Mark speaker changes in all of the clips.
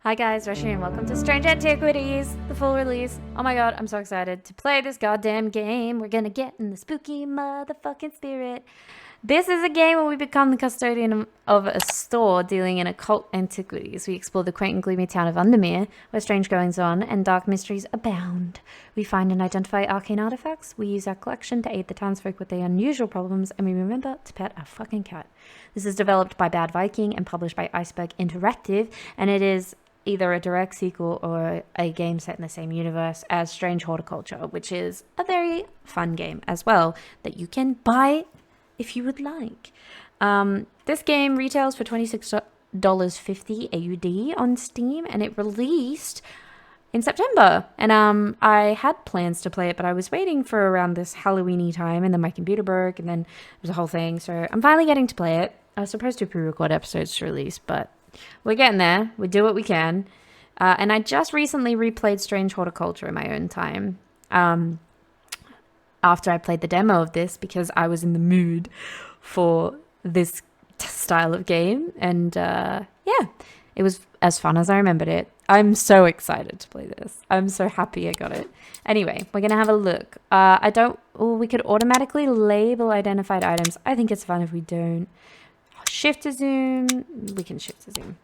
Speaker 1: Hi guys, Rushing and welcome to Strange Antiquities, the full release. Oh my god, I'm so excited to play this goddamn game. We're gonna get in the spooky motherfucking spirit. This is a game where we become the custodian of a store dealing in occult antiquities. We explore the quaint and gloomy town of Undermere, where strange goings on and dark mysteries abound. We find and identify arcane artifacts. We use our collection to aid the townsfolk with their unusual problems, and we remember to pet our fucking cat. This is developed by Bad Viking and published by Iceberg Interactive, and it is either a direct sequel or a game set in the same universe as Strange Horticulture, which is a very fun game as well that you can buy if you would like. This game retails for $26.50 AUD on Steam, and it released in September. And I had plans to play it, but I was waiting for around this Halloween-y time, and then my computer broke, and then it was a whole thing. So I'm finally getting to play it. I was supposed to pre-record episodes to release, but we're getting there. We do what we can. And I just recently replayed Strange Horticulture in my own time. After I played the demo of this, because I was in the mood for this style of game. And yeah, it was as fun as I remembered it. I'm so excited to play this. I'm so happy I got it. Anyway, we're going to have a look. We could automatically label identified items. I think it's fun if we don't. Shift to zoom. We can shift to zoom.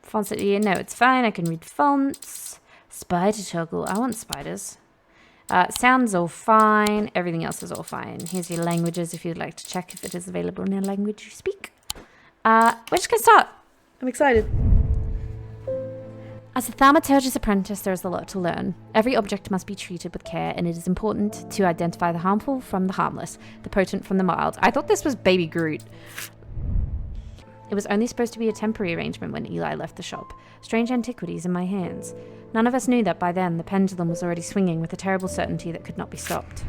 Speaker 1: Fonts at the end. No, it's fine. I can read fonts. Spider toggle. I want spiders. Sounds all fine. Everything else is all fine. Here's your languages if you'd like to check if it is available in a language you speak. We're just gonna start. I'm excited. As a thaumaturgist apprentice, there is a lot to learn. Every object must be treated with care, and it is important to identify the harmful from the harmless, the potent from the mild. I thought this was Baby Groot. It was only supposed to be a temporary arrangement when Eli left the shop. Strange antiquities in my hands. None of us knew that by then the pendulum was already swinging with a terrible certainty that could not be stopped.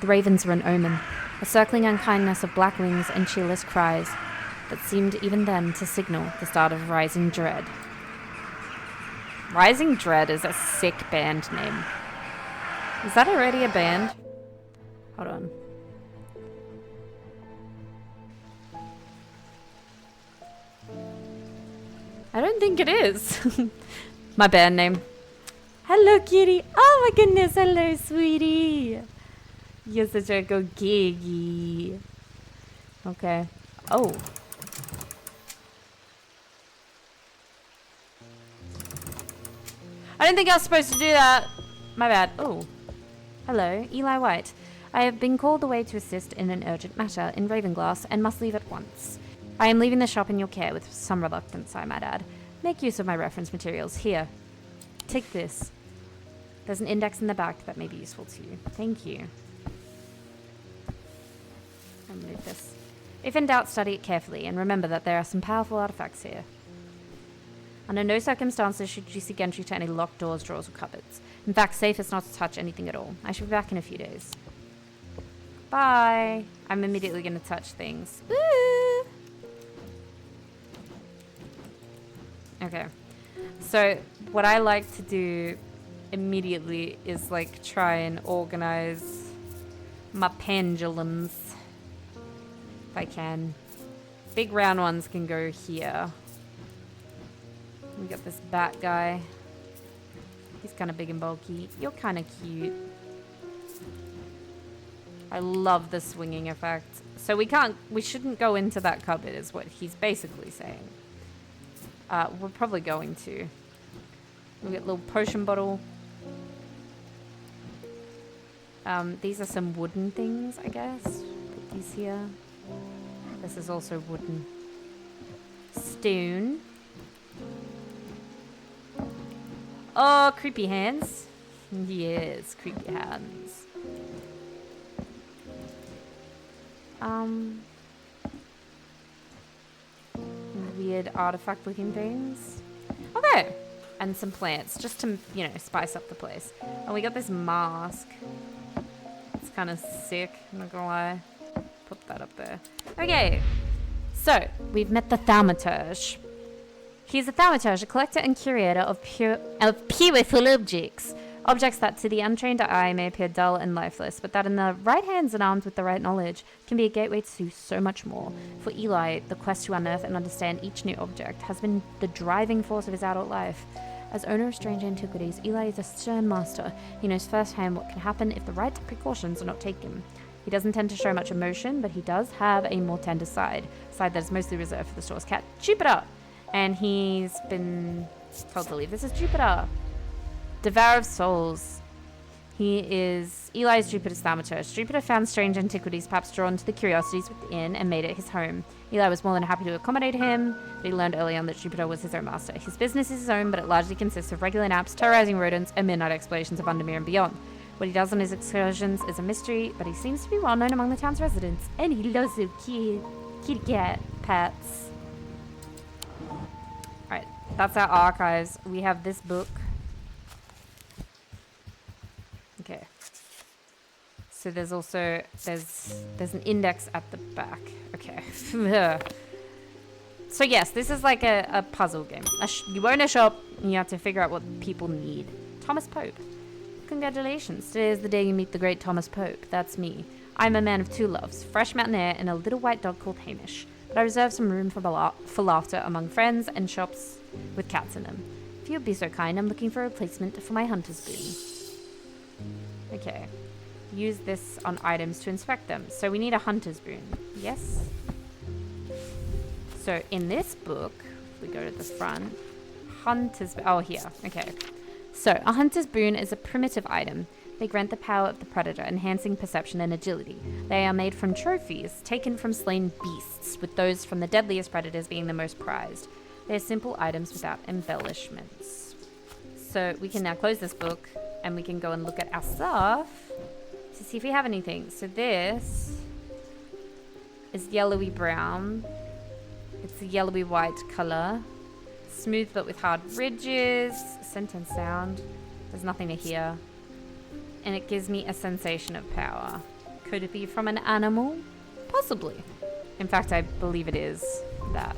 Speaker 1: The ravens were an omen, a circling unkindness of black wings and cheerless cries that seemed even then to signal the start of rising dread. Rising Dread is a sick band name. Is that already a band? Hold on. I don't think it is. My band name. Hello, kitty. Oh my goodness. Hello, sweetie. You're such a good giggy. Okay. Oh. I didn't think I was supposed to do that. My bad. Oh. Hello, Eli White. I have been called away to assist in an urgent matter in Ravenglass and must leave at once. I am leaving the shop in your care with some reluctance, I might add. Make use of my reference materials. Here. Take this. There's an index in the back that may be useful to you. Thank you. I'll move this. If in doubt, study it carefully, and remember that there are some powerful artifacts here. Under no circumstances should you seek entry to any locked doors, drawers, or cupboards. In fact, safest not to touch anything at all. I shall be back in a few days. Bye. I'm immediately going to touch things. Ooh. Okay. So, what I like to do immediately is, like, try and organize my pendulums. If I can. Big round ones can go here. We got this bat guy. He's kind of big and bulky. You're kind of cute. I love the swinging effect. So we shouldn't go into that cupboard is what he's basically saying. We're probably going to. We get a little potion bottle. These are some wooden things, I guess. Put these here. This is also wooden. Stone. Oh, creepy hands. Yes, creepy hands. Weird artifact looking things. Okay. And some plants, just to, you know, spice up the place. And we got this mask. It's kind of sick, I'm not gonna lie. Put that up there. Okay. So, we've met the thaumaturge. He's a thaumaturge, a collector and curator of beautiful objects. Objects that to the untrained eye may appear dull and lifeless, but that in the right hands and armed with the right knowledge can be a gateway to so much more. For Eli, the quest to unearth and understand each new object has been the driving force of his adult life. As owner of strange antiquities, Eli is a stern master. He knows firsthand what can happen if the right precautions are not taken. He doesn't tend to show much emotion, but he does have a more tender side that is mostly reserved for the store's cat, Jupiter. And he's been told to leave. This is Jupiter, Devourer of Souls. He is Eli's Jupiter's thaumaturge. Jupiter found strange antiquities, perhaps drawn to the curiosities within, and made it his home. Eli was more than happy to accommodate him, but he learned early on that Jupiter was his own master. His business is his own, but it largely consists of regular naps, terrorizing rodents, and midnight explorations of Undermere and beyond. What he does on his excursions is a mystery, but he seems to be well known among the town's residents. And he loves the kitty cat pets. Alright, that's our archives. We have this book. Okay. So there's also, there's an index at the back. Okay. So yes, this is like a puzzle game. You own a shop, and you have to figure out what people need. Thomas Pope. Congratulations, today is the day you meet the great Thomas Pope. That's me. I'm a man of two loves, fresh mountain air and a little white dog called Hamish. But I reserve some room for laughter among friends and shops with cats in them. If you'd be so kind, I'm looking for a replacement for my hunter's boon. Okay. Use this on items to inspect them. So we need a hunter's boon. Yes? So in this book, if we go to the front, oh, here. Okay. So, a hunter's boon is a primitive item. They grant the power of the predator, enhancing perception and agility. They are made from trophies, taken from slain beasts, with those from the deadliest predators being the most prized. They are simple items without embellishments. So, we can now close this book, and we can go and look at our stuff to see if we have anything. So this is yellowy brown. It's a yellowy white color. Smooth but with hard ridges. Scent and sound. There's nothing to hear. And it gives me a sensation of power. Could it be from an animal? Possibly. In fact, I believe it is that.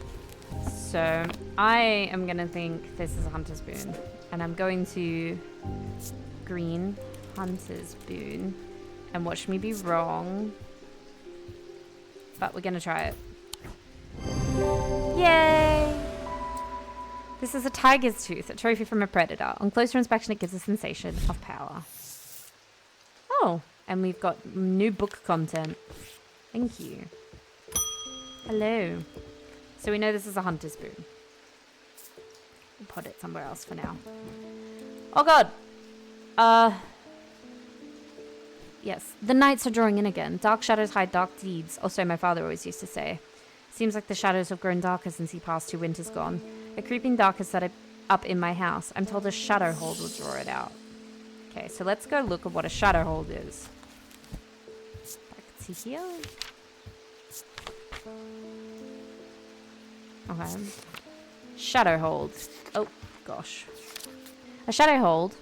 Speaker 1: So I am going to think this is a hunter's boon. And I'm going to green hunter's boon. And watch me be wrong. But we're going to try it. Yay! This is a tiger's tooth, a trophy from a predator. On closer inspection, it gives a sensation of power. Oh, and we've got new book content. Thank you. Hello. So we know this is a hunter's boon. We'll put it somewhere else for now. Oh god! Yes, the nights are drawing in again. Dark shadows hide dark deeds, or so my father always used to say. Seems like the shadows have grown darker since he passed 2 winters gone. A creeping dark has set up in my house. I'm told a shadow hold will draw it out. Okay, so let's go look at what a shadow hold is. Back to here. Okay. Shadow hold. Oh, gosh. A shadow hold,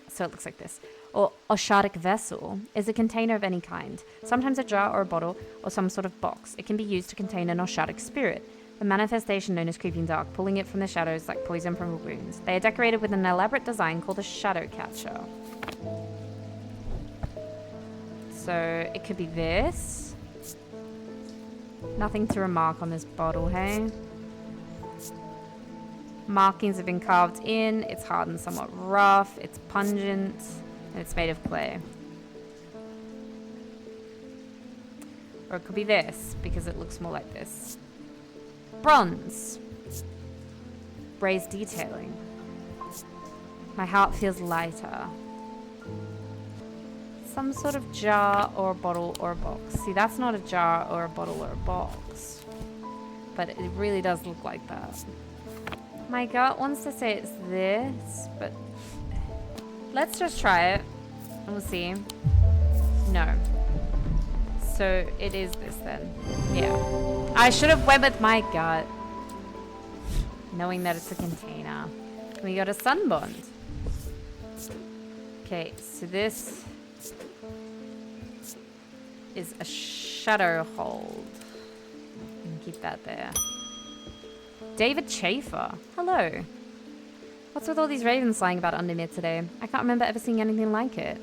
Speaker 1: so it looks like this, or oshadic vessel, is a container of any kind, sometimes a jar or a bottle or some sort of box. It can be used to contain an oshadic spirit, the manifestation known as creeping dark, pulling it from the shadows like poison from wounds. They are decorated with an elaborate design called a shadow catcher. So it could be this. Nothing to remark on this bottle, hey? Markings have been carved in. It's hard and somewhat rough. It's pungent. And it's made of clay. Or it could be this, because it looks more like this. Bronze. Raised detailing. My heart feels lighter. Some sort of jar or a bottle or a box. See, that's not a jar or a bottle or a box. But it really does look like that. My gut wants to say it's this, but let's just try it and we'll see. No. So it is this then. Yeah. I should have went with my gut, knowing that it's a container. We got a sunbond. Okay, so this is a shadow hold. Keep that there. David Schaefer. Hello. What's with all these ravens flying about Undermere today? I can't remember ever seeing anything like it.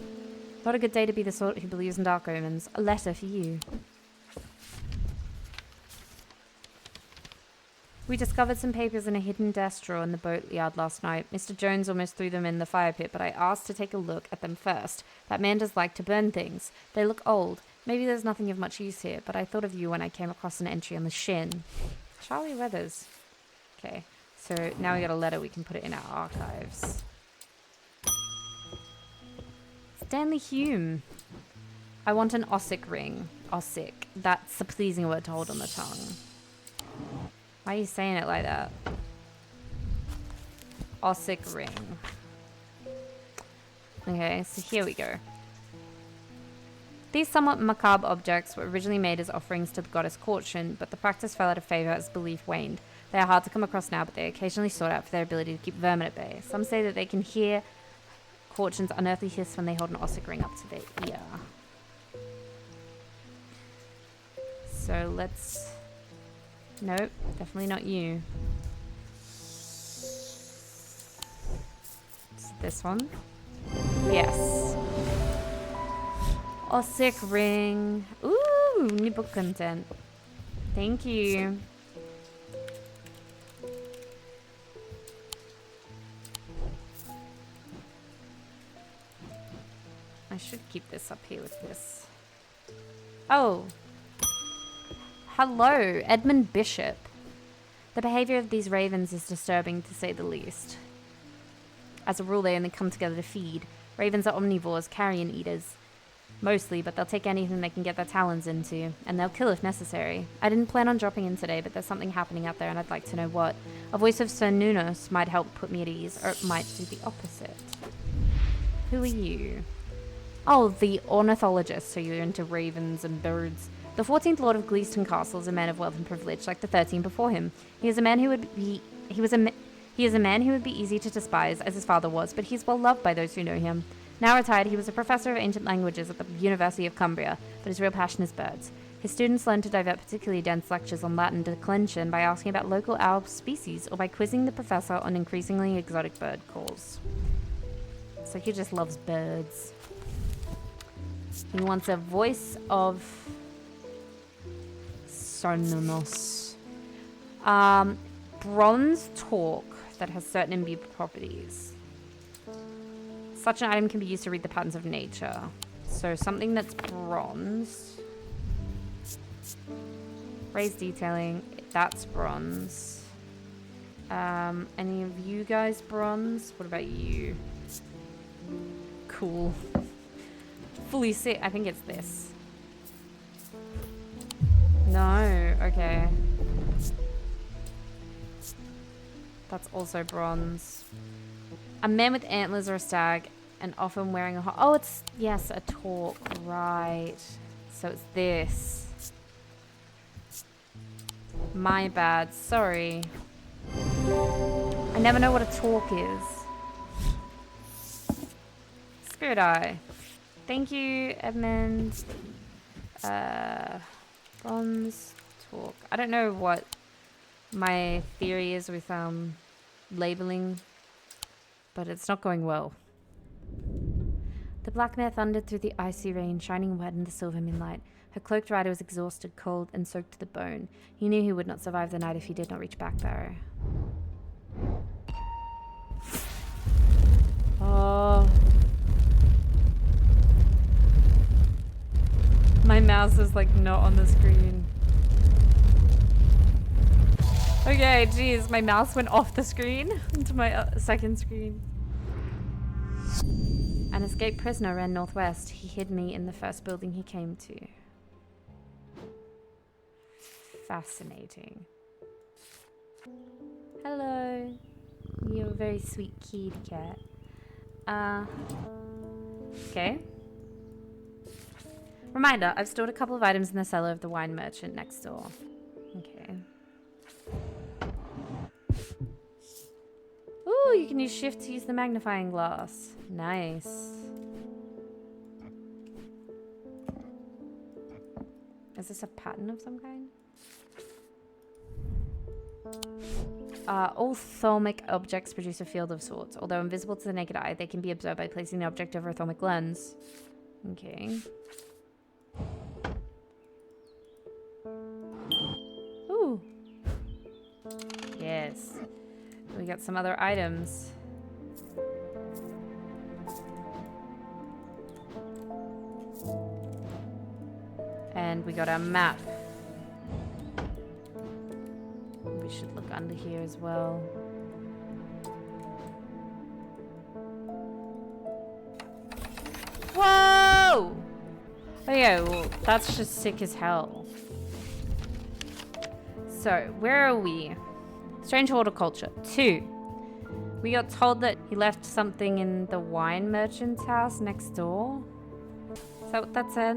Speaker 1: Not a good day to be the sort who believes in dark omens. A letter for you. We discovered some papers in a hidden desk drawer in the boat yard last night. Mr. Jones almost threw them in the fire pit, but I asked to take a look at them first. That man does like to burn things. They look old. Maybe there's nothing of much use here, but I thought of you when I came across an entry on the shin. Charlie Weathers. Okay, so now we got a letter. We can put it in our archives. Stanley Hume. I want an Ossic ring. Ossic. That's a pleasing word to hold on the tongue. Why are you saying it like that? Ossic ring. Okay, so here we go. These somewhat macabre objects were originally made as offerings to the goddess Caution, but the practice fell out of favor as belief waned. They are hard to come across now, but they are occasionally sought out for their ability to keep vermin at bay. Some say that they can hear Caution's unearthly hiss when they hold an Ossic ring up to their ear. So let's... Nope, definitely not you. It's this one. Yes. Ossic ring. Ooh, new book content. Thank you. I should keep this up here with this. Oh. Hello, Edmund Bishop. The behavior of these ravens is disturbing, to say the least. As a rule, they only come together to feed. Ravens are omnivores, carrion eaters. Mostly, but they'll take anything they can get their talons into, and they'll kill if necessary. I didn't plan on dropping in today, but there's something happening out there, and I'd like to know what. A voice of Sir Nunos might help put me at ease, or it might do the opposite. Who are you? Oh, the ornithologist, so you're into ravens and birds. The 14th Lord of Gleeston Castle is a man of wealth and privilege, like the 13 before him. He is a man who would be easy to despise, as his father was, but he is well loved by those who know him. Now retired, he was a professor of ancient languages at the University of Cumbria, but his real passion is birds. His students learn to divert particularly dense lectures on Latin declension by asking about local owl species or by quizzing the professor on increasingly exotic bird calls. So he just loves birds. He wants a voice of Sarnunos. Bronze talk that has certain imbued properties. Such an item can be used to read the patterns of nature. So something that's bronze. Raised detailing, that's bronze. Any of you guys bronze? What about you? Cool. Fully sit, I think it's this. No, okay. That's also bronze. A man with antlers or a stag, and often wearing a... Oh, it's... Yes, a torque. Right. So it's this. My bad. Sorry. I never know what a torque is. Spirit Eye. Thank you, Edmund. Bronze torque. I don't know what my theory is with labeling, but it's not going well. The black mare thundered through the icy rain, shining wet in the silver moonlight. Her cloaked rider was exhausted, cold, and soaked to the bone. He knew he would not survive the night if he did not reach Backbarrow. Oh. My mouse is like not on the screen. Okay, geez, my mouse went off the screen into my second screen. An escaped prisoner ran northwest. He hid me in the first building he came to. Fascinating. Hello. You're a very sweet kitty cat. Okay. Reminder, I've stored a couple of items in the cellar of the wine merchant next door. Okay. Ooh, you can use shift to use the magnifying glass. Nice. Is this a pattern of some kind? All thalmic objects produce a field of sorts. Although invisible to the naked eye, they can be observed by placing the object over a thalmic lens. Okay. Ooh. Yes. We got some other items. And we got our map. We should look under here as well. Whoa! Okay, well, that's just sick as hell. So, where are we? Strange horticulture. 2. We got told that he left something in the wine merchant's house next door. Is that what that said?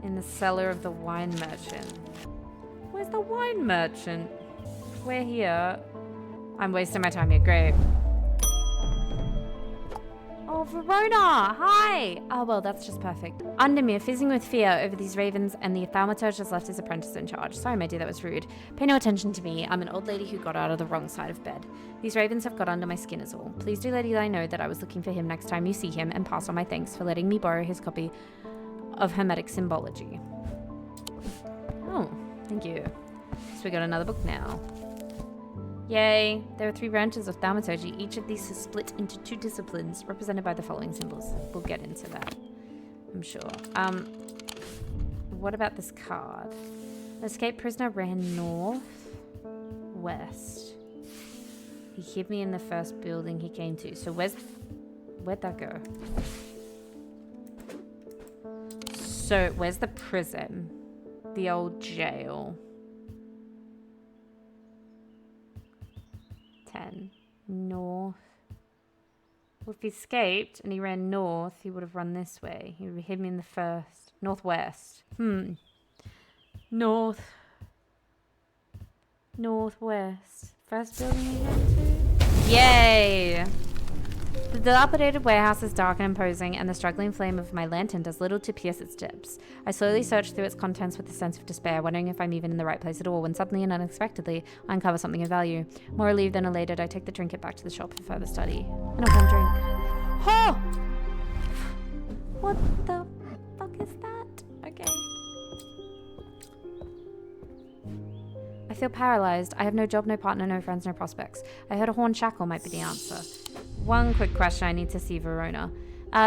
Speaker 1: In the cellar of the wine merchant. Where's the wine merchant? We're here. I'm wasting my time here. Great. Oh, Verona! Hi! Oh, well, that's just perfect. Undermere, fizzing with fear over these ravens, and the thaumaturge has left his apprentice in charge. Sorry, my dear, that was rude. Pay no attention to me. I'm an old lady who got out of the wrong side of bed. These ravens have got under my skin is all. Please do let Eli know that I was looking for him next time you see him, and pass on my thanks for letting me borrow his copy of Hermetic Symbology. Oh, thank you. So we got another book now. Yay! There are 3 branches of thaumaturgy. Each of these is split into 2 disciplines, represented by the following symbols. We'll get into that, I'm sure. What about this card? An escaped prisoner ran north, west. He hid me in the first building he came to. So where'd that go? So where's the prison? The old jail. 10. North. Well, if he escaped and he ran north, he would have run this way. He would have hid me in the first. Northwest. North. Northwest. First building he went to? Yay! The dilapidated warehouse is dark and imposing, and the struggling flame of my lantern does little to pierce its depths. I slowly search through its contents with a sense of despair, wondering if I'm even in the right place at all, when suddenly and unexpectedly, I uncover something of value. More relieved than elated, I take the trinket back to the shop for further study. And a warm drink. Oh! What the fuck is that? Okay. I feel paralyzed. I have no job, no partner, no friends, no prospects. I heard a horn shackle might be the answer. One quick question. I need to see Verona.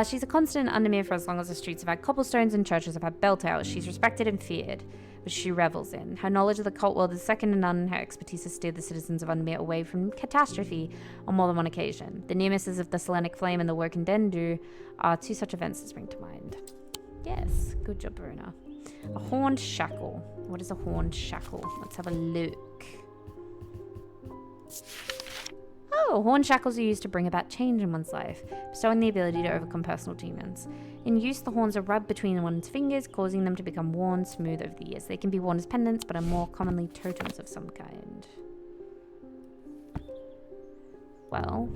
Speaker 1: She's a constant in Undermere for as long as the streets have had cobblestones and churches have had bell towers. She's respected and feared, which she revels in. Her knowledge of the cult world is second to none, and her expertise has steered the citizens of Undermere away from catastrophe on more than one occasion. The near misses of the Selenic Flame and the Wokendendu are 2 such events that spring to mind. Yes, good job, Verona. A horned shackle. What is a horned shackle? Let's have a look. Oh, horned shackles are used to bring about change in one's life, bestowing the ability to overcome personal demons. In use, the horns are rubbed between one's fingers, causing them to become worn smooth over the years. They can be worn as pendants, but are more commonly totems of some kind. Well,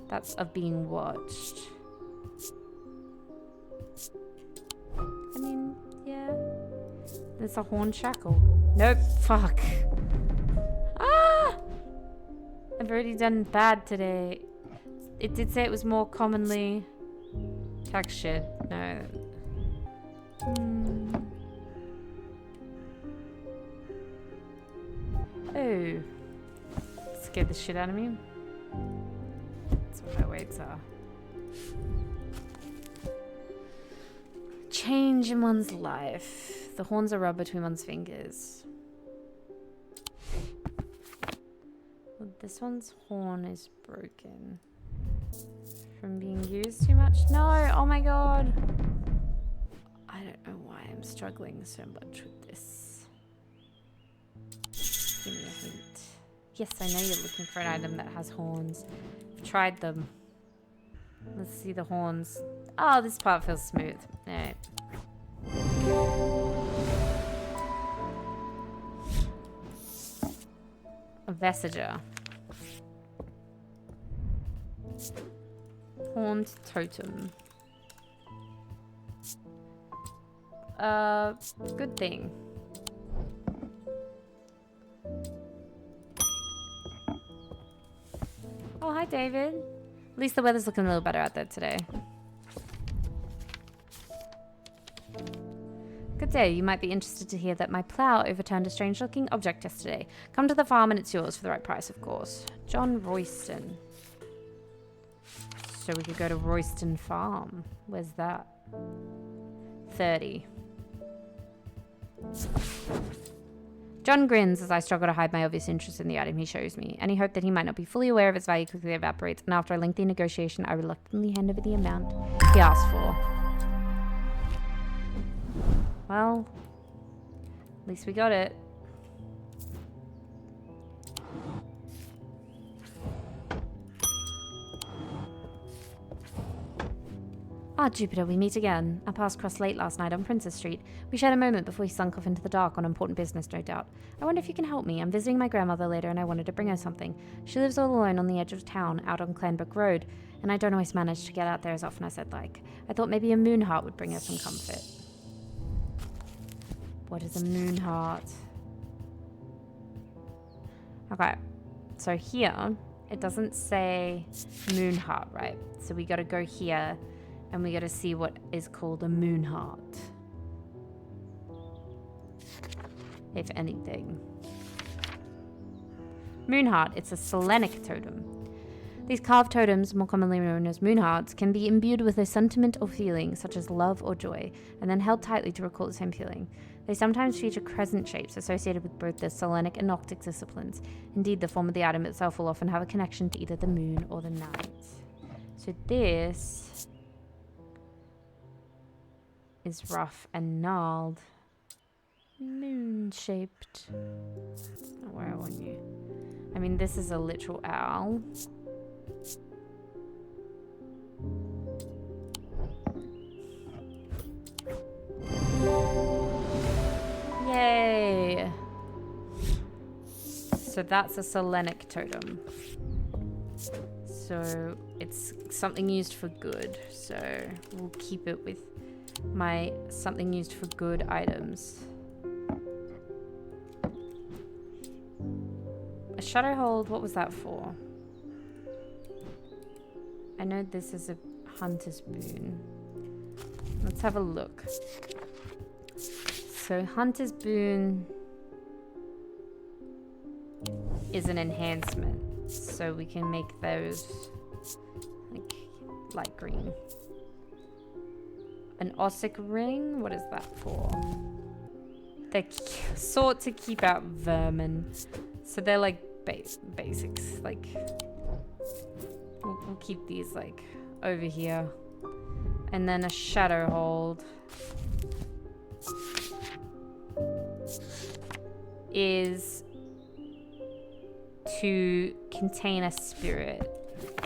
Speaker 1: that's of being watched. I mean, yeah. There's a horned shackle. Nope, fuck. Ah! I've already done bad today. It did say it was more commonly textured. No. Oh. Scared the shit out of me. That's what my weights are. Change in one's life. The horns are rubbed between one's fingers. Well, this one's horn is broken. From being used too much? No! Oh my god! I don't know why I'm struggling so much with this. Give me a hint. Yes, I know you're looking for an item that has horns. I've tried them. Let's see the horns. Oh, this part feels smooth. Alright. A Vestiger. Horned totem. Good thing. Oh, hi, David. At least the weather's looking a little better out there today. Good day. You might be interested to hear that my plow overturned a strange-looking object yesterday. Come to the farm and it's yours for the right price, of course. John Royston. So we could go to Royston Farm. Where's that? 30. John grins as I struggle to hide my obvious interest in the item he shows me. Any hope that he might not be fully aware of its value quickly evaporates, and after a lengthy negotiation, I reluctantly hand over the amount he asked for. Well, at least we got it. Ah, Jupiter, we meet again. Our paths crossed late last night on Princess Street. We shared a moment before he sunk off into the dark on important business, no doubt. I wonder if you can help me. I'm visiting my grandmother later and I wanted to bring her something. She lives all alone on the edge of town, out on Clanbrook Road, and I don't always manage to get out there as often as I'd like. I thought maybe a moon heart would bring her some comfort. What is a moon heart? Okay, so here, it doesn't say moon heart, right? So we gotta go here and we gotta see what is called a moon heart. If anything. Moon heart, it's a Selenic totem. These carved totems, more commonly known as moon hearts, can be imbued with a sentiment or feeling, such as love or joy, and then held tightly to recall the same feeling. They sometimes feature crescent shapes associated with both the Selenic and Noctic disciplines. Indeed, the form of the item itself will often have a connection to either the moon or the night. So this is rough and gnarled. Moon-shaped. That's not where I want you. I mean, this is a literal owl. Yay! So that's a Selenic totem. So it's something used for good. So we'll keep it with my something used for good items. A shadow hold, what was that for? I know this is a hunter's boon. Let's have a look. So hunter's boon is an enhancement. So we can make those like light green. An Ossic ring, what is that for? They're sought to keep out vermin. So they're like basics, like we'll keep these like over here. And then a shadow hold is to contain a spirit.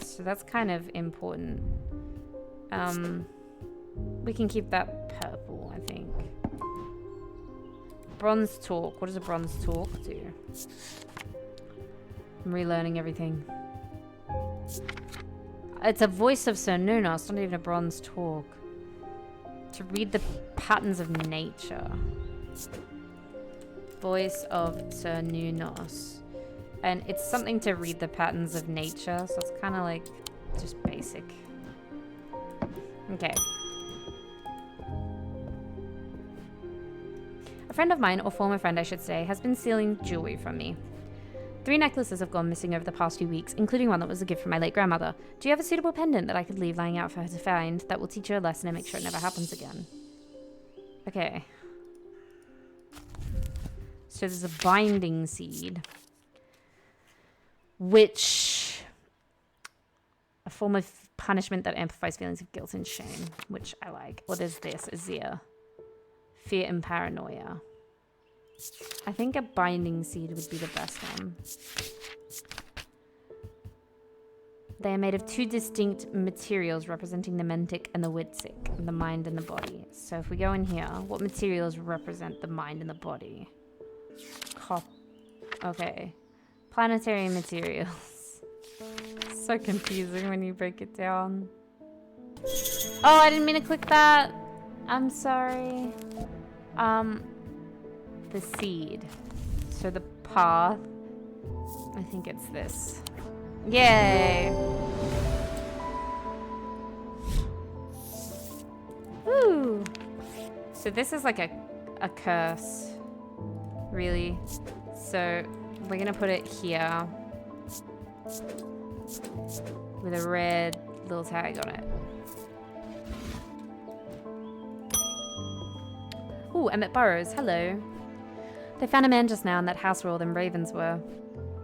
Speaker 1: So that's kind of important. We can keep that purple, I think. Bronze talk. What does a bronze talk do? I'm relearning everything. It's a voice of Sir Nunos, not even a bronze talk. To read the patterns of nature. Voice of Sir Nunos. And it's something to read the patterns of nature, so it's kind of like just basic. Okay. A friend of mine, or former friend I should say, has been stealing jewelry from me. 3 necklaces have gone missing over the past few weeks, including one that was a gift from my late grandmother. Do you have a suitable pendant that I could leave lying out for her to find that will teach her a lesson and make sure it never happens again? Okay. So there's a binding seed. Which... a form of punishment that amplifies feelings of guilt and shame, which I like. What is this? Azir. Fear and paranoia. I think a binding seed would be the best one. They are made of 2 distinct materials representing the mentic and the witzik, the mind and the body. So if we go in here, what materials represent the mind and the body? Okay. Planetary materials. So confusing when you break it down. Oh, I didn't mean to click that. I'm sorry. The seed. So the path. I think it's this. Yay! Woo! So this is like a curse, really. So we're gonna put it here with a red little tag on it. Ooh, Emmett Burrows, hello. They found a man just now in that house where all them ravens were.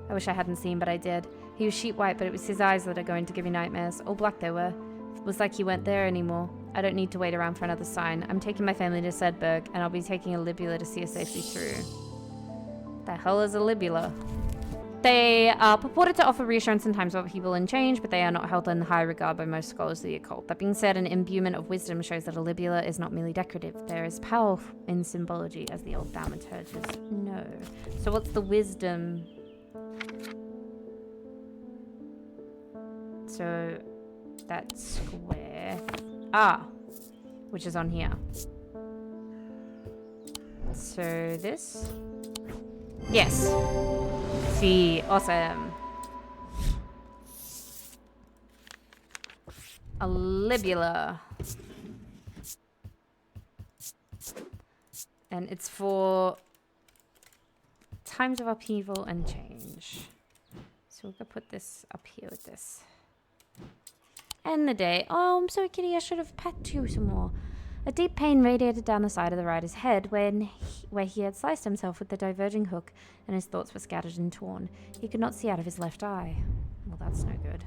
Speaker 1: I wish I hadn't seen, but I did. He was sheet white, but it was his eyes that are going to give you nightmares. All black they were. It was like he weren't there anymore. I don't need to wait around for another sign. I'm taking my family to Sedberg, and I'll be taking a libula to see us safely through. The hell is a libula? They are purported to offer reassurance in times of upheaval and change, but they are not held in high regard by most scholars of the occult. That being said, an imbuement of wisdom shows that a libula is not merely decorative. There is power in symbology, as the old thaumaturges know. So what's the wisdom? So that square. Ah, which is on here. So this? Yes. See, awesome. A libula. And it's for times of upheaval and change. So we're gonna put this up here with this. End the day. Oh, I'm sorry, kitty. I should have petted you some more. A deep pain radiated down the side of the rider's head where he had sliced himself with the diverging hook, and his thoughts were scattered and torn. He could not see out of his left eye. Well, that's no good.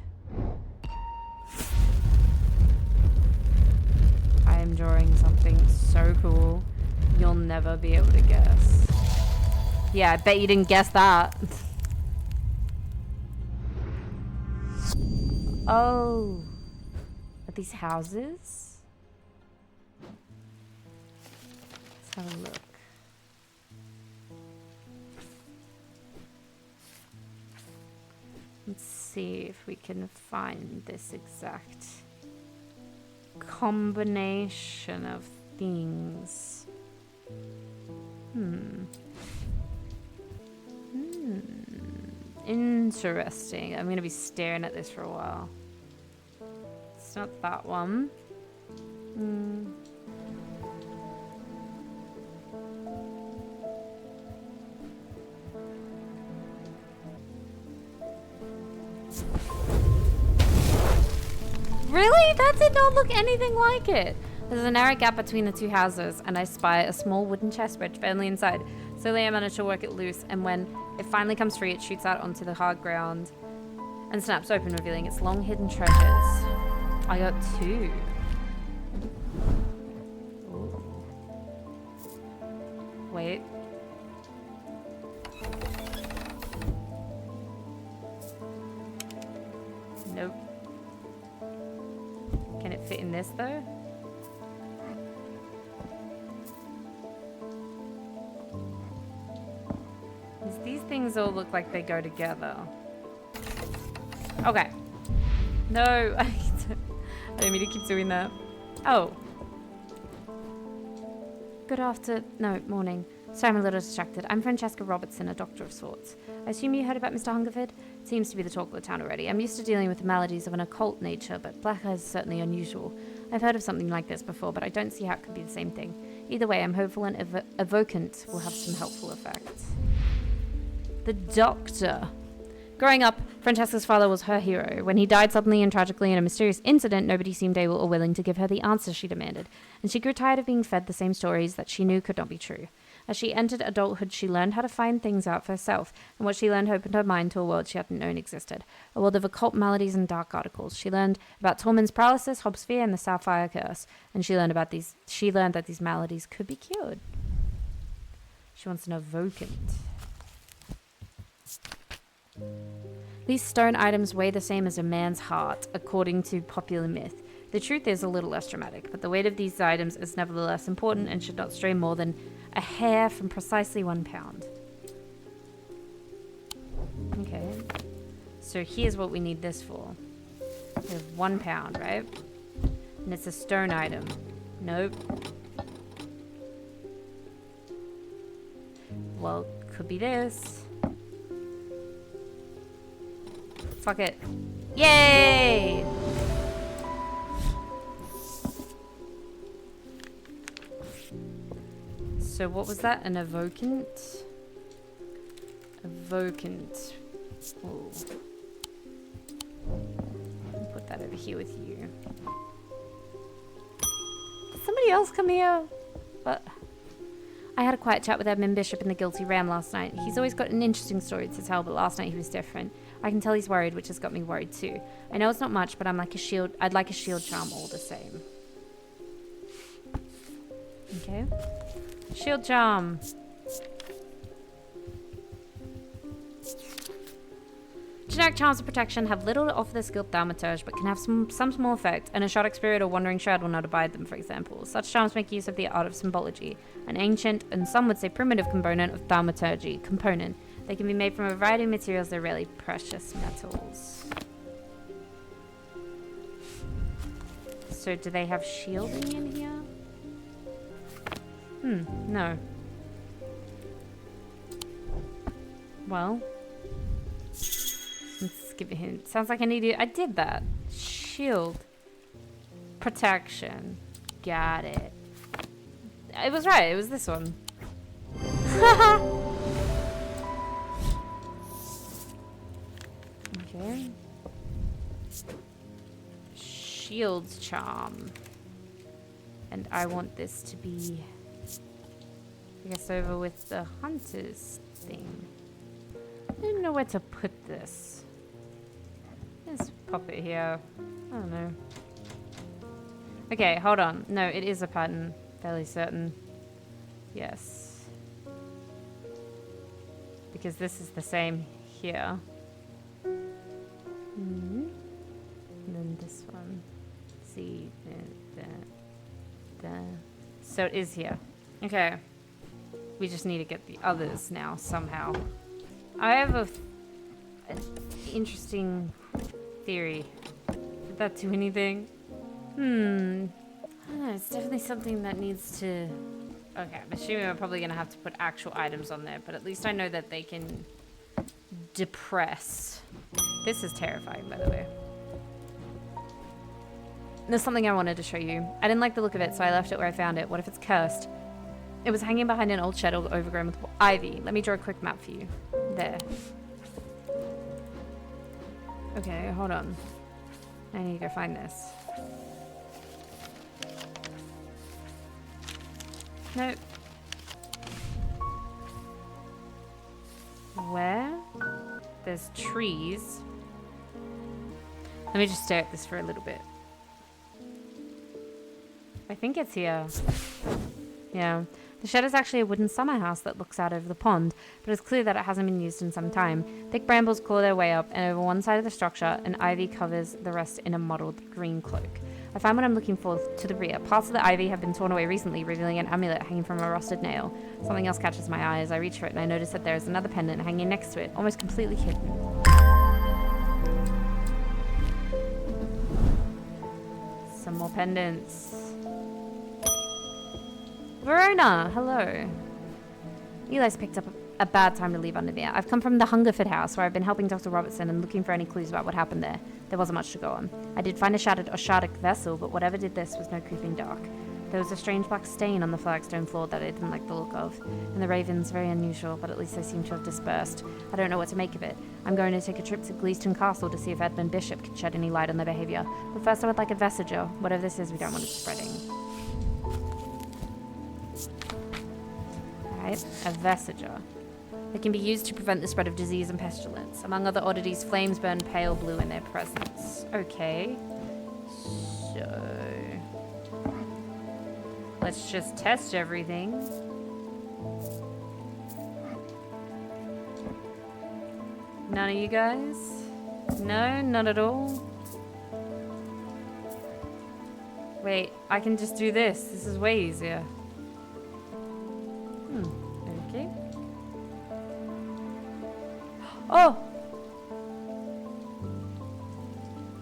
Speaker 1: I am drawing something so cool. You'll never be able to guess. Yeah, I bet you didn't guess that. Oh. Are these houses? Let's have a look. Let's see if we can find this exact combination of things. Interesting. I'm gonna be staring at this for a while. It's not that one. Really? That did not look anything like it. There's a narrow gap between the two houses, and I spy a small wooden chest wedged firmly inside. Slowly I manage to work it loose, and when it finally comes free, it shoots out onto the hard ground and snaps open, revealing its long hidden treasures. I got 2. Ooh. Wait. Nope. Can it fit in this though? These things all look like they go together. Okay. No, I didn't mean to keep doing that. Oh. Morning. Sorry, I'm a little distracted. I'm Francesca Robertson, a doctor of sorts. I assume you heard about Mr. Hungerford? It seems to be the talk of the town already. I'm used to dealing with the maladies of an occult nature, but black eye is certainly unusual. I've heard of something like this before, but I don't see how it could be the same thing. Either way, I'm hopeful an evocant will have some helpful effect. The doctor. Growing up, Francesca's father was her hero. When he died suddenly and tragically in a mysterious incident, nobody seemed able or willing to give her the answers she demanded, and she grew tired of being fed the same stories that she knew could not be true. As she entered adulthood, she learned how to find things out for herself, and what she learned opened her mind to a world she hadn't known existed, a world of occult maladies and dark articles. She learned about Tormund's paralysis, Hobbs' fear, and the Sapphire Curse, and she learned that these maladies could be cured. She wants an evocant. These stone items weigh the same as a man's heart, according to popular myth. The truth is a little less dramatic, but the weight of these items is nevertheless important and should not stray more than a hair from precisely 1 pound. Okay. So here's what we need this for. We have 1 pound, right? And it's a stone item. Nope. Well, could be this. Fuck it. Yay! So what was that? An evocant? Evocant. Ooh. I'll put that over here with you. Did somebody else come here? But I had a quiet chat with Edmund Bishop in the Guilty Ram last night. He's always got an interesting story to tell, but last night he was different. I can tell he's worried, which has got me worried too. I know it's not much, but I'd like a shield charm all the same. Okay. Shield charm. Generic charms of protection have little to offer the skilled thaumaturge, but can have some small effect, and a Shoddic spirit or wandering shroud will not abide them, for example. Such charms make use of the art of symbology, an ancient, and some would say primitive component of thaumaturgy. They can be made from a variety of materials, they're rarely precious metals. So do they have shielding in here? No. Well. Let's give a hint. Sounds like I need to... I did that. Shield. Protection. Got it. It was right. It was this one. Okay. Shield charm. And I want this to be... I guess over with the hunter's thing. I don't know where to put this. Let's pop it here. I don't know. Okay, hold on. No, it is a pattern. Fairly certain. Yes. Because this is the same here. And then this one. See. So it is here. Okay. We just need to get the others now, somehow. I have an interesting theory. Did that do anything? I don't know, it's definitely something that needs to... Okay, I'm assuming I'm probably going to have to put actual items on there, but at least I know that they can depress. This is terrifying, by the way. There's something I wanted to show you. I didn't like the look of it, so I left it where I found it. What if it's cursed? It was hanging behind an old shed overgrown with ivy. Let me draw a quick map for you. There. Okay, hold on. I need to go find this. Nope. Where? There's trees. Let me just stare at this for a little bit. I think it's here. Yeah. The shed is actually a wooden summer house that looks out over the pond, but it's clear that it hasn't been used in some time. Thick brambles claw their way up, and over one side of the structure, an ivy covers the rest in a mottled green cloak. I find what I'm looking for to the rear. Parts of the ivy have been torn away recently, revealing an amulet hanging from a rusted nail. Something else catches my eye as I reach for it, and I notice that there is another pendant hanging next to it, almost completely hidden. Some more pendants. Verona, hello. Eli's picked up a bad time to leave Undermere. I've come from the Hungerford house, where I've been helping Dr. Robertson and looking for any clues about what happened there. There wasn't much to go on. I did find a shattered Shardic vessel, but whatever did this was no creeping dark. There was a strange black stain on the flagstone floor that I didn't like the look of. And the ravens, very unusual, but at least they seem to have dispersed. I don't know what to make of it. I'm going to take a trip to Gleeston Castle to see if Edmund Bishop can shed any light on their behaviour. But first I would like a vestiger. Whatever this is, we don't want it spreading. Alright, a vestiger. They can be used to prevent the spread of disease and pestilence. Among other oddities, flames burn pale blue in their presence. Okay. So... let's just test everything. None of you guys? No, none at all? Wait, I can just do this. This is way easier. Okay. Oh!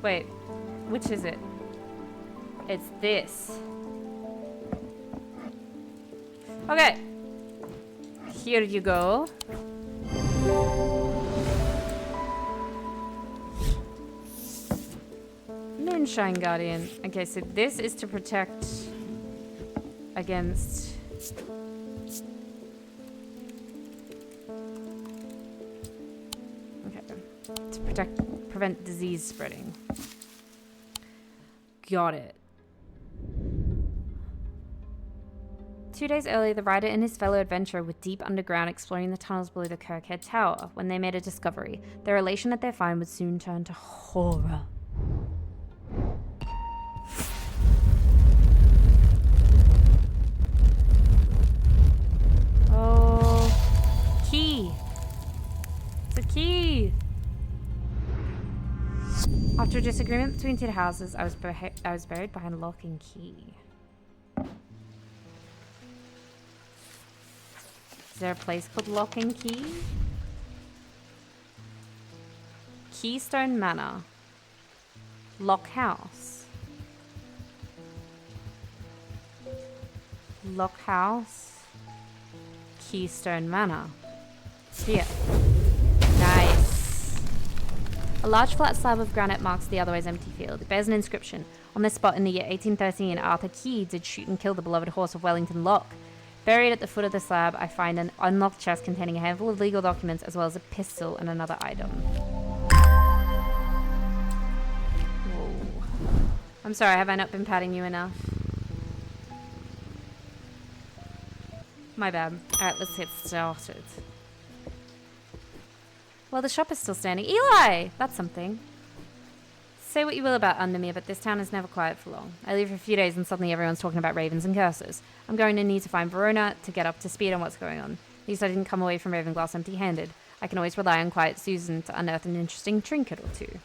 Speaker 1: Wait, which is it? It's this. Okay. Here you go. Moonshine Guardian. Okay, so this is to protect against... Okay. To prevent disease spreading. Got it. 2 days earlier, the writer and his fellow adventurer were deep underground exploring the tunnels below the Kirkhead Tower when they made a discovery. Their elation at their find would soon turn to horror. Oh, key. It's a key. After a disagreement between two houses, I was buried behind lock and key. Is there a place called Lock and Key? Keystone Manor. Lock House. Lock House. Keystone Manor. Here. Nice. A large flat slab of granite marks the otherwise empty field. It bears an inscription. On this spot in the year 1813, Arthur Key did shoot and kill the beloved horse of Wellington Lock. Buried at the foot of the slab, I find an unlocked chest containing a handful of legal documents as well as a pistol and another item. Whoa. I'm sorry, have I not been patting you enough? My bad. Alright, let's get started. Well, the shop is still standing. Eli! That's something. Say what you will about Undermere, but this town is never quiet for long. I leave for a few days and suddenly everyone's talking about ravens and curses. I'm going to need to find Verona to get up to speed on what's going on. At least I didn't come away from Ravenglass empty-handed. I can always rely on Quiet Susan to unearth an interesting trinket or two.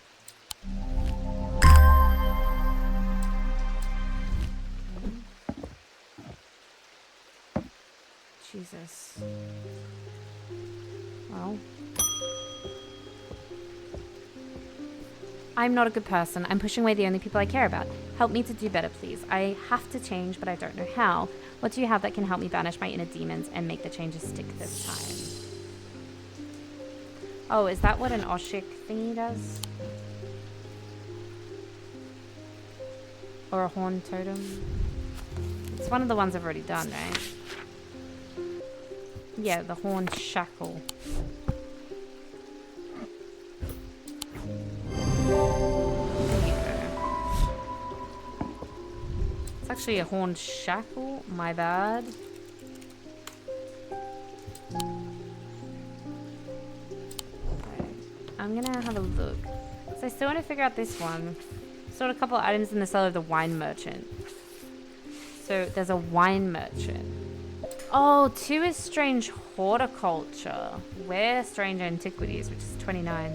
Speaker 1: Jesus. Well... I'm not a good person. I'm pushing away the only people I care about. Help me to do better, please. I have to change, but I don't know how. What do you have that can help me banish my inner demons and make the changes stick this time? Oh, is that what an Oshik thingy does? Or a horn totem? It's one of the ones I've already done, right? Yeah, the horn shackle. It's actually a horned shackle. My bad. Okay. I'm gonna have a look. So I still want to figure out this one. Sold a couple of items in the cellar of the wine merchant. So there's a wine merchant. Oh, 2 is strange horticulture. Where strange antiquities, which is 29.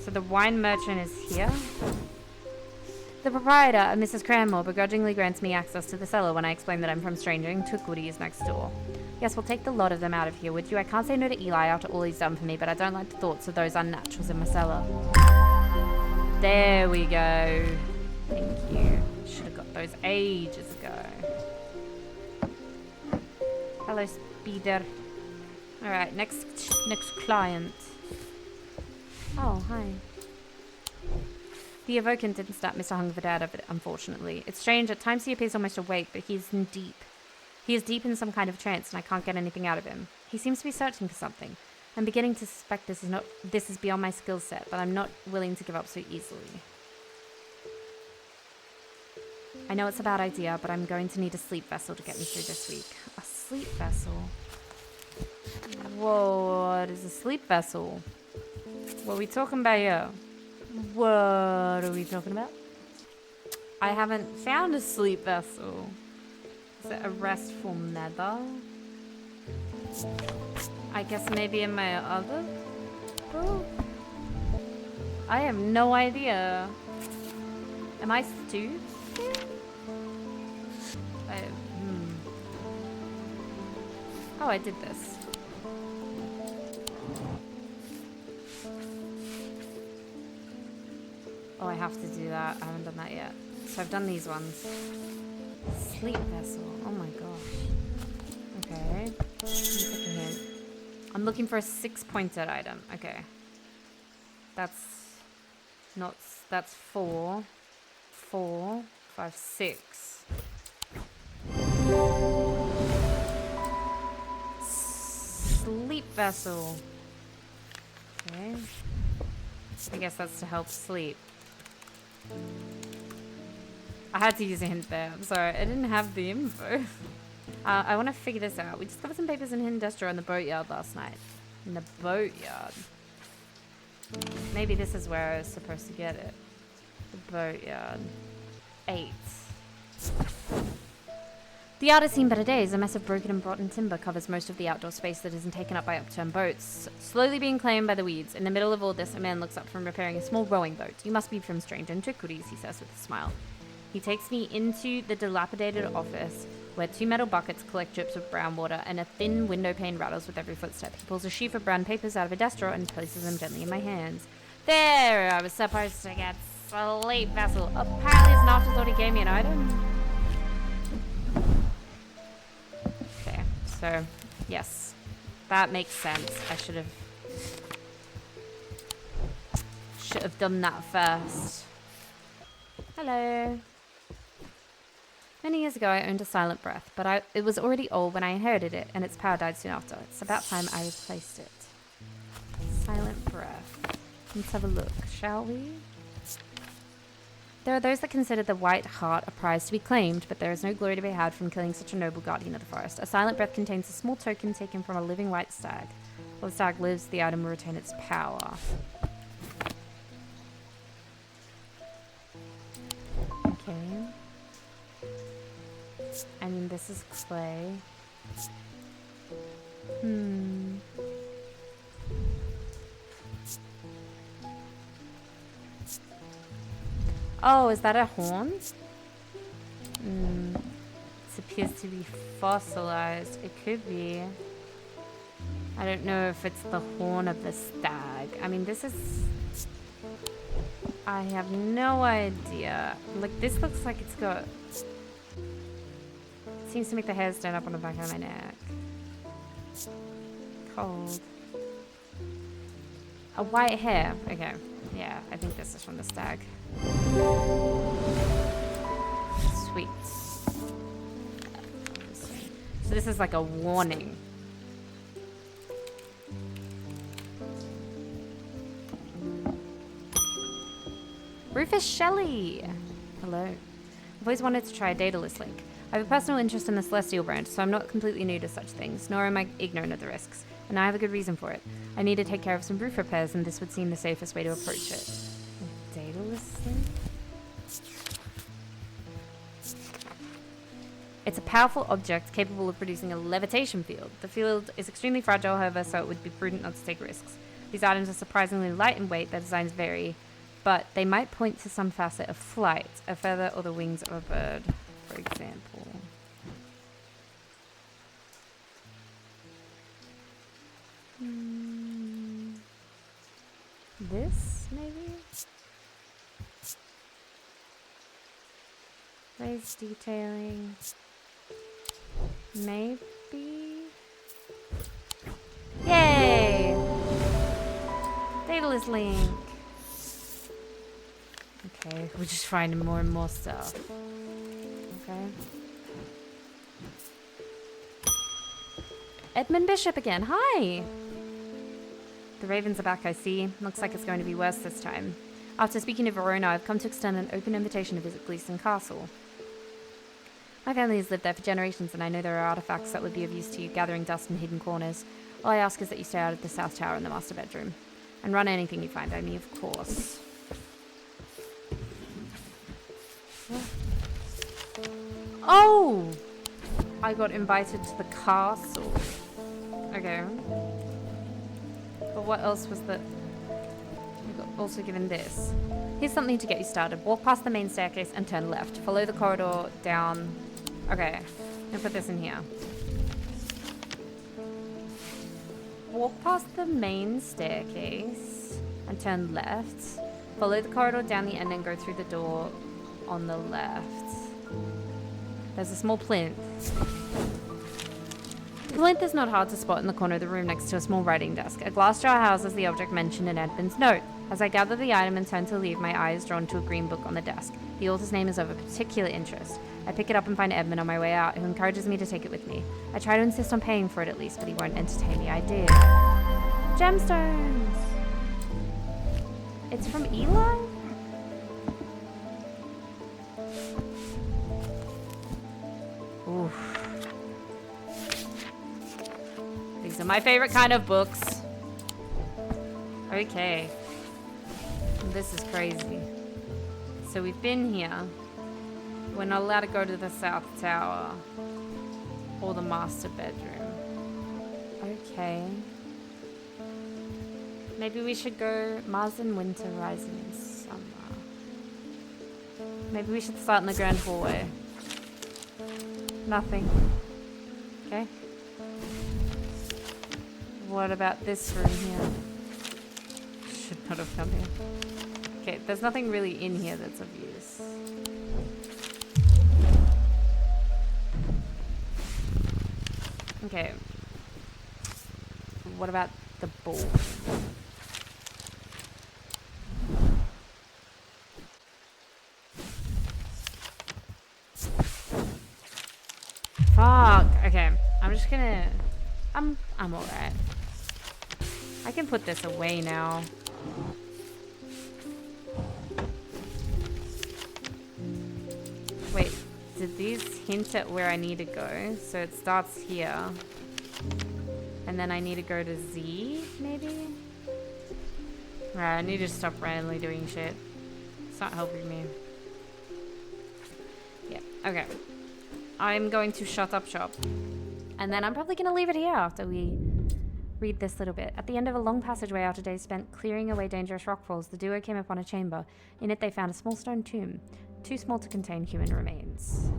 Speaker 1: So the wine merchant is here. The proprietor, Mrs. Cranmore, begrudgingly grants me access to the cellar when I explain that I'm from Strange Antiquities next door. Yes, we'll take the lot of them out of here, would you? I can't say no to Eli after all he's done for me, but I don't like the thoughts of those unnaturals in my cellar. There we go. Thank you. Should have got those ages ago. Hello, speeder. Alright, next client. Oh, hi. The Evokant didn't snap Mr. Hungerford out of it, unfortunately. It's strange, at times he appears almost awake, but he is deep in some kind of trance, and I can't get anything out of him. He seems to be searching for something. I'm beginning to suspect this is beyond my skill set, but I'm not willing to give up so easily. I know it's a bad idea, but I'm going to need a sleep vessel to get me through this week. A sleep vessel? Whoa, what is a sleep vessel? What are we talking about here? What are we talking about? I haven't found a sleep vessel. Is it a restful nether? I guess maybe in my other book? I have no idea. Am I stupid? Oh, I did this. Oh, I have to do that. I haven't done that yet. So I've done these ones. Sleep vessel. Oh my gosh. Okay. Take a hint. I'm looking for a 6-pointed item. Okay. That's 4. 4, 5, 6. Sleep vessel. Okay. I guess that's to help sleep. I had to use a hint there. I'm sorry, I didn't have the info. I want to figure this out. We discovered some papers in Hidden Destro in the boatyard last night. In the boatyard. Maybe this is where I was supposed to get it. The boatyard. 8. The yard has seen better days. A mess of broken and rotten timber covers most of the outdoor space that isn't taken up by upturned boats, slowly being claimed by the weeds. In the middle of all this, a man looks up from repairing a small rowing boat. You must be from Strange Antiquities, he says with a smile. He takes me into the dilapidated office, where 2 metal buckets collect drips of brown water and a thin window pane rattles with every footstep. He pulls a sheaf of brown papers out of a desk drawer and places them gently in my hands. There! I was supposed to get Sleep Vessel. Apparently it's not just what he gave me an item. Okay, so, yes. That makes sense. I should have done that first. Hello. Many years ago, I owned a silent breath, but it was already old when I inherited it, and its power died soon after. It's about time I replaced it. Silent breath. Let's have a look, shall we? There are those that consider the white heart a prize to be claimed, but there is no glory to be had from killing such a noble guardian of the forest. A silent breath contains a small token taken from a living white stag. While the stag lives, the item will retain its power. Okay. I mean, this is clay. Oh, is that a horn? It appears to be fossilized. It could be. I don't know if it's the horn of the stag. I mean, this is... I have no idea. Like, this looks like it's got... Seems to make the hair stand up on the back of my neck. Cold. A white hair. Okay. Yeah, I think this is from the stag. Sweet. So this is like a warning. Rufus Shelley! Hello. I've always wanted to try a dataless link. I have a personal interest in the Celestial branch, so I'm not completely new to such things, nor am I ignorant of the risks. And I have a good reason for it. I need to take care of some roof repairs, and this would seem the safest way to approach it. A dataless link? It's a powerful object capable of producing a levitation field. The field is extremely fragile, however, so it would be prudent not to take risks. These items are surprisingly light in weight, their designs vary, but they might point to some facet of flight, a feather or the wings of a bird, for example. This, maybe? Raised detailing. Maybe? Yay! Dataless link. Okay, we're just finding more and more stuff. Okay. Edmund Bishop again. Hi! The ravens are back, I see. Looks like it's going to be worse this time. After speaking to Verona, I've come to extend an open invitation to visit Gleeson Castle. My family has lived there for generations, and I know there are artifacts that would be of use to you, gathering dust in hidden corners. All I ask is that you stay out of the south tower and the master bedroom. And run anything you find by me, of course. Oh! I got invited to the castle. Okay. But what else was the... We got also given this. Here's something to get you started. Walk past the main staircase and turn left. Follow the corridor down. Okay. I'm gonna put this in here. Walk past the main staircase and turn left. Follow the corridor down the end and go through the door on the left. There's a small plinth. Length is not hard to spot in the corner of the room next to a small writing desk. A glass jar houses the object mentioned in Edmund's note. As I gather the item and turn to leave, my eye is drawn to a green book on the desk. The author's name is of a particular interest. I pick it up and find Edmund on my way out, who encourages me to take it with me. I try to insist on paying for it at least, but he won't entertain the idea. Gemstones! It's from Eli? Oof. These are my favorite kind of books. Okay. This is crazy. So we've been here. We're not allowed to go to the South Tower or the master bedroom. Okay. Maybe we should go Mars in winter, rising in summer. Maybe we should start in the grand hallway. Nothing. Okay. What about this room here? Should not have come here. Okay, there's nothing really in here that's of use. Okay. What about the ball? Fuck. Okay. I'm just gonna... I'm alright. I can put this away now. Wait, did these hint at where I need to go? So it starts here. And then I need to go to Z, maybe? Right, I need to stop randomly doing shit. It's not helping me. Yeah, okay. I'm going to shut up shop. And then I'm probably going to leave it here after we read this little bit. At the end of a long passageway after days spent clearing away dangerous rockfalls, the duo came upon a chamber. In it they found a small stone tomb, too small to contain human remains.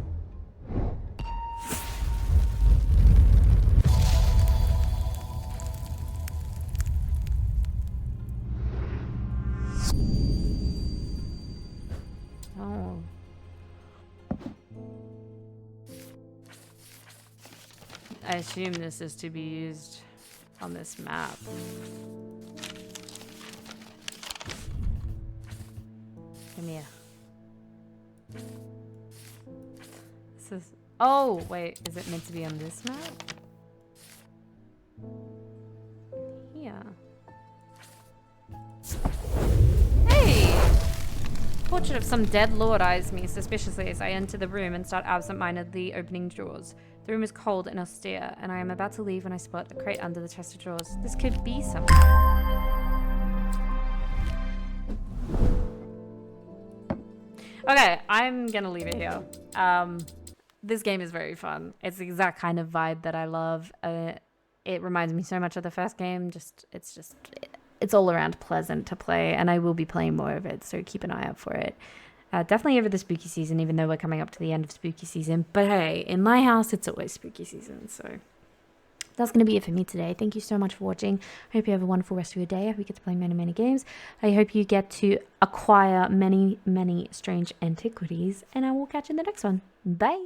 Speaker 1: Oh. I assume this is to be used on this map. Come here. This is... Oh, wait. Is it meant to be on this map? Here. Hey! Portrait of some dead lord eyes me suspiciously as I enter the room and start absent-mindedly opening drawers. The room is cold and austere, and I am about to leave when I spot a crate under the chest of drawers. This could be something. Okay, I'm gonna leave it here. This game is very fun. It's the exact kind of vibe that I love. It reminds me so much of the first game. It's all around pleasant to play, and I will be playing more of it, so keep an eye out for it. Definitely over the spooky season, even though we're coming up to the end of spooky season. But hey, in my house, it's always spooky season. So that's going to be it for me today. Thank you so much for watching. I hope you have a wonderful rest of your day. I hope you get to play many, many games. I hope you get to acquire many, many strange antiquities. And I will catch you in the next one. Bye.